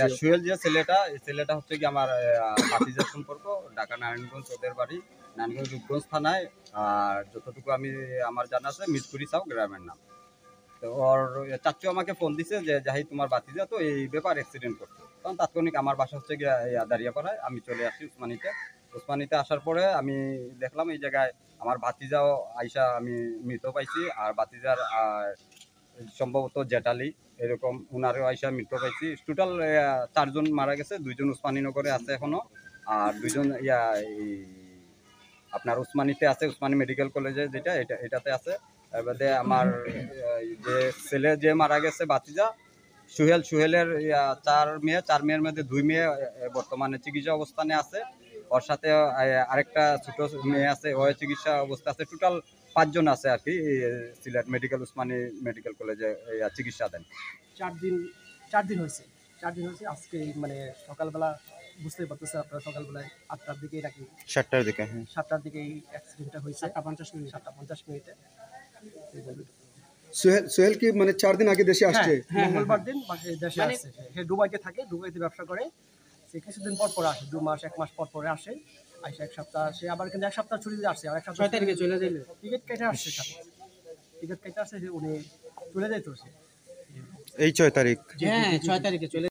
সুহেল যে ছেলেটা, এই ছেলেটা হচ্ছে কি আমার ভাতিজার সম্পর্ক। ঢাকা নারায়ণগঞ্জ ওদের বাড়ি, নারায়ণগঞ্জ রূপগঞ্জ থানায়। আর যতটুকু আমার জানা আছে মিরপুরি সাউ গ্রামের নাম। তো ওর চাচ্চু আমাকে ফোন দিছে যে জাহিদ তোমার ভাতিজা তো এই ব্যাপার অ্যাক্সিডেন্ট করছে। তখন তাৎক্ষণিক আমার বাসা হচ্ছে গিয়ে দাঁড়িয়াপাড়ায়, আমি চলে আসি উসমানিতে আসার পরে আমি দেখলাম এই জায়গায় আমার ভাতিজাও আইসা আমি মৃত পাইছি। আর ভাতিজার সম্ভবত জেঠালি এরকম উনারও আইসা মৃত পাইছি। টোটাল 4 জন মারা গেছে, 2 জন উসমানীনগরে আছে এখনো, আর 2 জন আপনার উসমানীতে আছে, উসমানী মেডিকেল কলেজে যেটা এটাতে আছে। এবারে আমার যে ছেলে যে মারা গেছে ভাতিজা সুহেলের 4 মেয়ের মধ্যে 2 মেয়ে বর্তমানে চিকিৎসা অবস্থানে আছে। ওর সাথে আরেকটা ছোট মেয়ে আছে, ও চিকিৎসা অবস্থা আছে। টোটাল 5 জন আছে আর কি সিলেট মেডিকেল উসমানী মেডিকেল কলেজে চিকিৎসা দেন। 4 দিন হয়েছে আজকে মানে সকালবেলা বুঝতেই পারতেছে আপনারা, সকালবেলায় 8টার দিকে নাকি 7টার দিকে, 7টার দিকে এই অ্যাক্সিডেন্টটা হয়েছে। 7:50 মিনিটে। সোহেল কি মানে 4 দিন আগে দেশে আসছে? মঙ্গলবার দিন দেশে আসছে। সে দুবাইতে থাকে, দুবাইতে ব্যবসা করে। সে কিছুদিন পর আসে, 2 মাস 1 মাস পর আসে। আইসা 1 সপ্তাহ সে আবার কিন্তু 1 সপ্তাহ ছুটিতে আসছে। আর 1 সপ্তাহ 6 তারিখে চলে যাইলে টিকিট কেটে আসছে। উনি চলে যাইতো সে এই 6 তারিখ। হ্যাঁ 6 তারিখে চলে